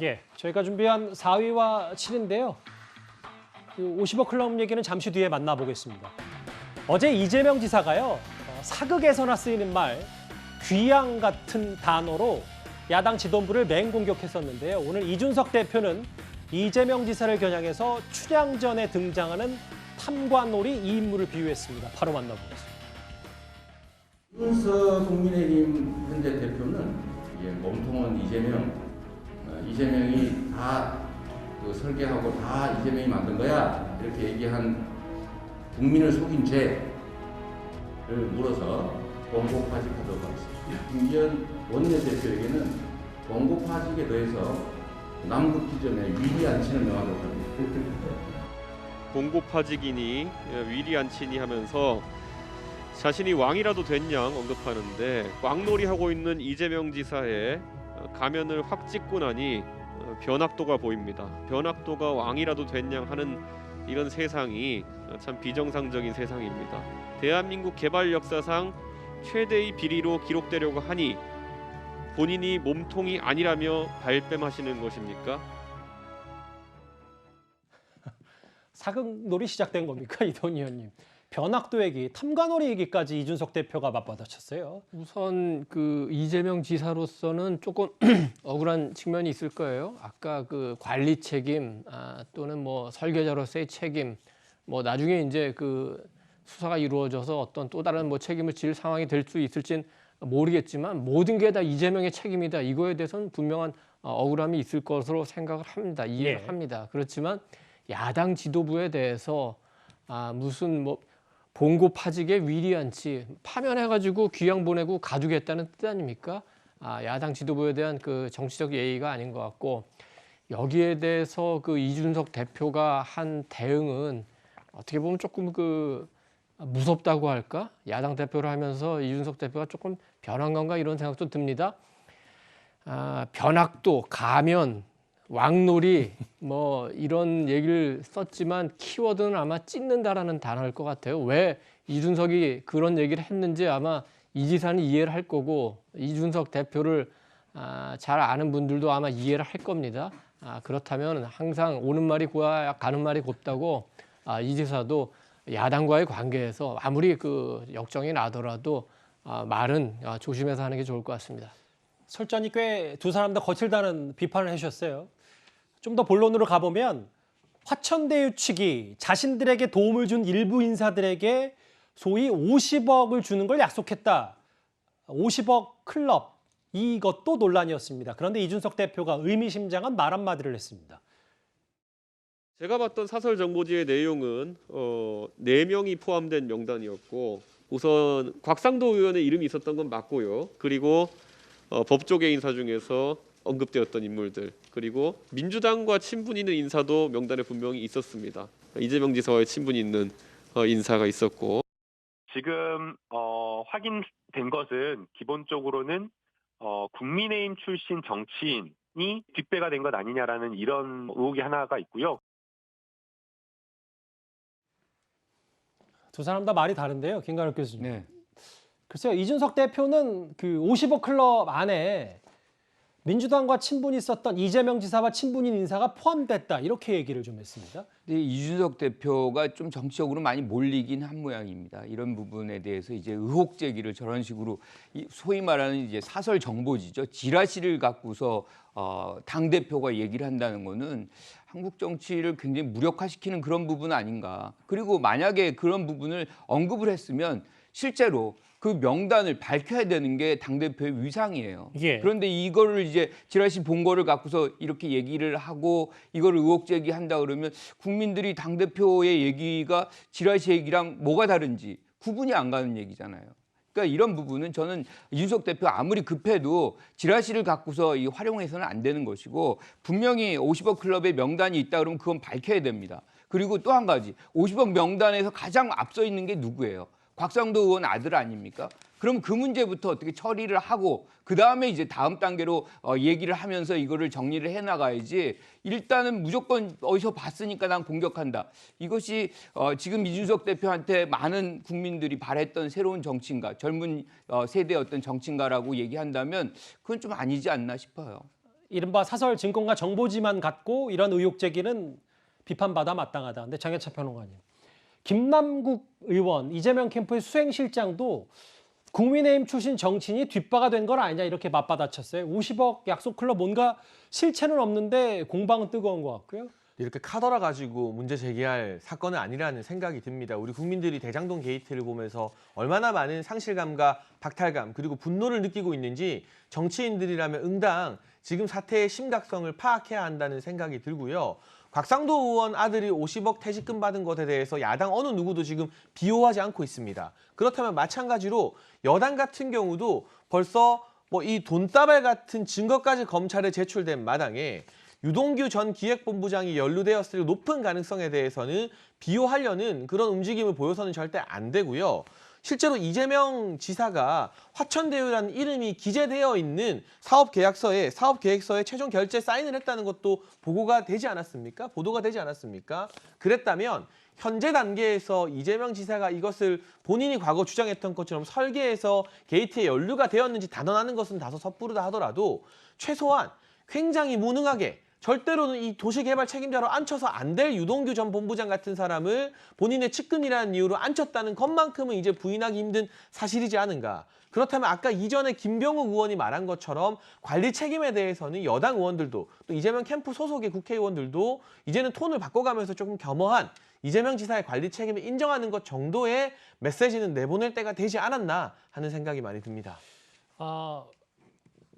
예, 저희가 준비한 4위와 7위인데요. 50억 클럽 얘기는 잠시 뒤에 만나보겠습니다. 어제 이재명 지사가요, 사극에서나 쓰이는 말 귀양 같은 단어로 야당 지도부를 맹공격했었는데요. 오늘 이준석 대표는 이재명 지사를 겨냥해서 춘향전에 등장하는 탐관오리 이 인물을 비유했습니다. 바로 만나보겠습니다. 이준석 국민의힘 현재 대표는 몸통은 이재명이 다 설계하고 다 이재명이 만든 거야 이렇게 얘기한 국민을 속인 죄를 물어서 공고파직하도록 하겠습니다. 김기현 원내대표에게는 공고파직에 더해서 남북기전에 위리안치를 명하도록 합니다. 공고파직이니 위리안치니 하면서 자신이 왕이라도 된 양 언급하는데 왕놀이하고 있는 이재명 지사의 가면을 확 찍고 나니 변학도가 보입니다. 변학도가 왕이라도 된 양 하는 이런 세상이 참 비정상적인 세상입니다. 대한민국 개발 역사상 최대의 비리로 기록되려고 하니 본인이 몸통이 아니라며 발뺌하시는 것입니까? 사극놀이 시작된 겁니까, 이돈 의원님? 변학도 얘기, 탐관오리 얘기까지 이준석 대표가 맞받아쳤어요. 우선 그 이재명 지사로서는 조금 억울한 측면이 있을 거예요. 아까 그 관리 책임 또는 뭐 설계자로서의 책임, 뭐 나중에 이제 그 수사가 이루어져서 어떤 또 다른 뭐 책임을 질 상황이 될 수 있을진 모르겠지만 모든 게 다 이재명의 책임이다. 이거에 대해서는 분명한 억울함이 있을 것으로 생각을 합니다. 이해를 합니다. 그렇지만 야당 지도부에 대해서 무슨 뭐 봉고파직의 위리안치 파면해가지고 귀양 보내고 가두겠다는 뜻 아닙니까? 야당 지도부에 대한 그 정치적 예의가 아닌 것 같고 여기에 대해서 그 이준석 대표가 한 대응은 어떻게 보면 조금 그 무섭다고 할까? 야당 대표를 하면서 이준석 대표가 조금 변한 건가 이런 생각도 듭니다. 변학도, 가면, 왕놀이 뭐 이런 얘기를 썼지만 키워드는 아마 찢는다라는 단어일 것 같아요. 왜 이준석이 그런 얘기를 했는지 아마 이 지사는 이해를 할 거고 이준석 대표를 잘 아는 분들도 아마 이해를 할 겁니다. 그렇다면 항상 오는 말이 고야 가는 말이 곱다고 이 지사도 야당과의 관계에서 아무리 그 역정이 나더라도 말은 조심해서 하는 게 좋을 것 같습니다. 설전이 꽤 두 사람 다 거칠다는 비판을 해주셨어요. 좀 더 본론으로 가보면 화천대유 측이 자신들에게 도움을 준 일부 인사들에게 소위 50억을 주는 걸 약속했다. 50억 클럽, 이것도 논란이었습니다. 그런데 이준석 대표가 의미심장한 말 한마디를 했습니다. 제가 봤던 사설 정보지의 내용은 4명이 포함된 명단이었고 우선 곽상도 의원의 이름이 있었던 건 맞고요. 그리고 법조계 인사 중에서 언급되었던 인물들 그리고 민주당과 친분 있는 인사도 명단에 분명히 있었습니다. 이재명 지사와의 친분이 있는 인사가 있었고 지금 확인된 것은 기본적으로는 국민의힘 출신 정치인이 뒷배가 된 것 아니냐라는 이런 의혹이 하나가 있고요. 두 사람 다 말이 다른데요, 김관욱 교수님. 네. 글쎄요, 이준석 대표는 그 50억 클럽 안에 민주당과 친분이 있었던 이재명 지사와 친분인 인사가 포함됐다 이렇게 얘기를 좀 했습니다. 근데 이준석 대표가 좀 정치적으로 많이 몰리긴 한 모양입니다. 이런 부분에 대해서 이제 의혹 제기를 저런 식으로 소위 말하는 이제 사설 정보지죠. 지라시를 갖고서 당 대표가 얘기를 한다는 거는 한국 정치를 굉장히 무력화시키는 그런 부분 아닌가. 그리고 만약에 그런 부분을 언급을 했으면 실제로 그 명단을 밝혀야 되는 게 당대표의 위상이에요. 그런데 이거를 이제 지라시 본 거를 갖고서 이렇게 얘기를 하고 이걸 의혹 제기한다 그러면 국민들이 당대표의 얘기가 지라시 얘기랑 뭐가 다른지 구분이 안 가는 얘기잖아요. 그러니까 이런 부분은 저는 이준석 대표 아무리 급해도 지라시를 갖고서 활용해서는 안 되는 것이고 분명히 50억 클럽의 명단이 있다 그러면 그건 밝혀야 됩니다. 그리고 또 한 가지 50억 명단에서 가장 앞서 있는 게 누구예요? 곽상도 의원 아들 아닙니까? 그럼 그 문제부터 어떻게 처리를 하고 그다음에 이제 다음 단계로 얘기를 하면서 이거를 정리를 해나가야지 일단은 무조건 어디서 봤으니까 난 공격한다. 이것이 지금 이준석 대표한테 많은 국민들이 바랬던 새로운 정치인가 젊은 세대의 어떤 정치인가라고 얘기한다면 그건 좀 아니지 않나 싶어요. 이른바 사설 증권가 정보지만 갖고 이런 의혹 제기는 비판받아 마땅하다. 근데 장혜찬 평론가님, 김남국 의원, 이재명 캠프의 수행실장도 국민의힘 출신 정치인이 뒷바가 된 건 아니냐 이렇게 맞받아쳤어요. 50억 약속 클럽 뭔가 실체는 없는데 공방은 뜨거운 것 같고요. 이렇게 카더라 가지고 문제 제기할 사건은 아니라는 생각이 듭니다. 우리 국민들이 대장동 게이트를 보면서 얼마나 많은 상실감과 박탈감 그리고 분노를 느끼고 있는지 정치인들이라면 응당 지금 사태의 심각성을 파악해야 한다는 생각이 들고요. 곽상도 의원 아들이 50억 퇴직금 받은 것에 대해서 야당 어느 누구도 지금 비호하지 않고 있습니다. 그렇다면 마찬가지로 여당 같은 경우도 벌써 이 돈다발 같은 증거까지 검찰에 제출된 마당에 유동규 전 기획본부장이 연루되었을 높은 가능성에 대해서는 비호하려는 그런 움직임을 보여서는 절대 안 되고요. 실제로 이재명 지사가 화천대유라는 이름이 기재되어 있는 사업계획서에 최종 결재 사인을 했다는 것도 보고가 되지 않았습니까? 보도가 되지 않았습니까? 그랬다면 현재 단계에서 이재명 지사가 이것을 본인이 과거 주장했던 것처럼 설계해서 게이트에 연루가 되었는지 단언하는 것은 다소 섣부르다 하더라도 최소한 굉장히 무능하게 절대로는 이 도시개발 책임자로 앉혀서 안 될 유동규 전 본부장 같은 사람을 본인의 측근이라는 이유로 앉혔다는 것만큼은 이제 부인하기 힘든 사실이지 않은가. 그렇다면 아까 이전에 김병욱 의원이 말한 것처럼 관리 책임에 대해서는 여당 의원들도 또 이재명 캠프 소속의 국회의원들도 이제는 톤을 바꿔가면서 조금 겸허한 이재명 지사의 관리 책임을 인정하는 것 정도의 메시지는 내보낼 때가 되지 않았나 하는 생각이 많이 듭니다.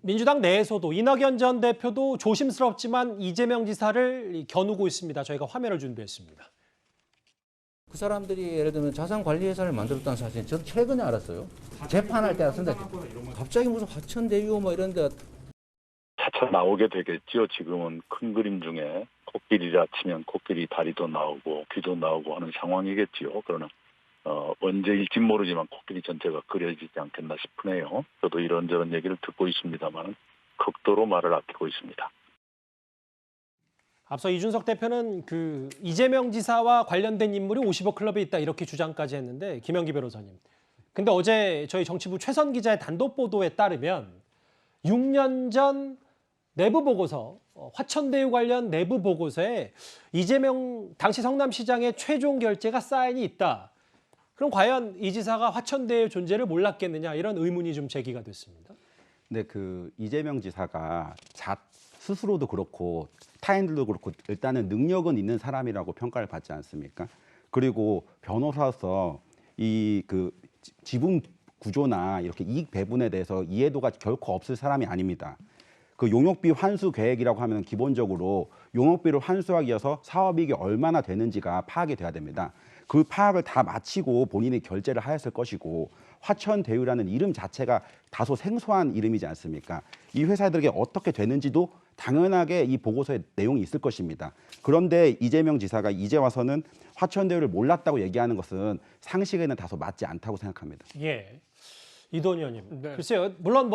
민주당 내에서도 이낙연 전 대표도 조심스럽지만 이재명 지사를 겨누고 있습니다. 저희가 화면을 준비했습니다. 그 사람들이 예를 들면 자산관리회사를 만들었다는 사실은 저는 최근에 알았어요. 재판할 때 알았는데 갑자기 무슨 화천대유 뭐 이런 데 차차 나오게 되겠죠. 지금은 큰 그림 중에 코끼리라 치면 코끼리 다리도 나오고 귀도 나오고 하는 상황이겠지요. 그러나 언제일진 모르지만 코끼리 전체가 그려지지 않겠나 싶으네요. 저도 이런저런 얘기를 듣고 있습니다만 극도로 말을 아끼고 있습니다. 앞서 이준석 대표는 이재명 지사와 관련된 인물이 50억 클럽에 있다 이렇게 주장까지 했는데 김영기 변호사님. 근데 어제 저희 정치부 최선 기자의 단독 보도에 따르면 6년 전 내부 보고서, 화천대유 관련 내부 보고서에 이재명 당시 성남시장의 최종 결재가 사인이 있다. 그럼 과연 이 지사가 화천대유 존재를 몰랐겠느냐 이런 의문이 좀 제기가 됐습니다. 네, 이재명 지사가 스스로도 그렇고 타인들도 그렇고 일단은 능력은 있는 사람이라고 평가를 받지 않습니까? 그리고 변호사로서 지분 구조나 이렇게 이익 배분에 대해서 이해도가 결코 없을 사람이 아닙니다. 용역비 환수 계획이라고 하면 기본적으로 용역비를 환수하기 위해서 사업이익이 얼마나 되는지가 파악이 돼야 됩니다. 그 파악을 다 마치고 본인이 결재를 하였을 것이고 화천대유라는 이름 자체가 다소 생소한 이름이지 않습니까? 이 회사들에게 어떻게 되는지도 당연하게 이 보고서에 내용이 있을 것입니다. 그런데 이재명 지사가 이제 와서는 화천대유를 몰랐다고 얘기하는 것은 상식에는 다소 맞지 않다고 생각합니다. 예, 이도원 의원님. 네. 글쎄요, 물론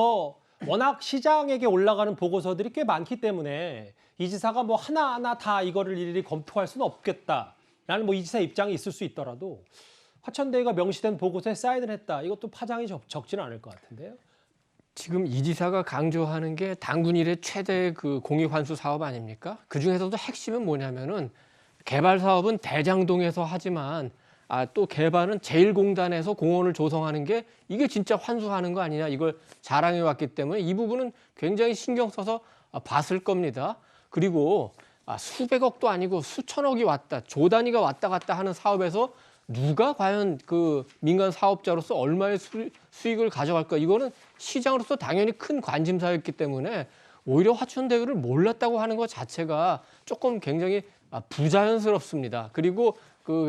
워낙 시장에게 올라가는 보고서들이 꽤 많기 때문에 이 지사가 하나하나 다 이거를 일일이 검토할 수는 없겠다. 라는 이 지사 입장이 있을 수 있더라도 화천대유가 명시된 보고서에 사인을 했다. 이것도 파장이 적지는 않을 것 같은데요. 지금 이 지사가 강조하는 게 당군 이래 최대 공익환수 사업 아닙니까? 그중에서도 핵심은 뭐냐면은 개발 사업은 대장동에서 하지만 또 개발은 제1공단에서 공원을 조성하는 게 이게 진짜 환수하는 거 아니냐 이걸 자랑해 왔기 때문에 이 부분은 굉장히 신경 써서 봤을 겁니다. 그리고 수백억도 아니고 수천억이 왔다, 조 단위가 왔다 갔다 하는 사업에서 누가 과연 민간 사업자로서 얼마의 수익을 가져갈까? 이거는 시장으로서 당연히 큰 관심사였기 때문에 오히려 화천대유를 몰랐다고 하는 것 자체가 조금 굉장히 부자연스럽습니다. 그리고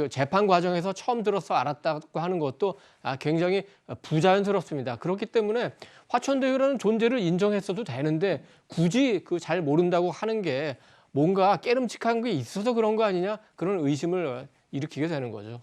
재판 과정에서 처음 들어서 알았다고 하는 것도 굉장히 부자연스럽습니다. 그렇기 때문에 화천대유라는 존재를 인정했어도 되는데 굳이 잘 모른다고 하는 게 뭔가 깨름칙한 게 있어서 그런 거 아니냐 그런 의심을 일으키게 되는 거죠.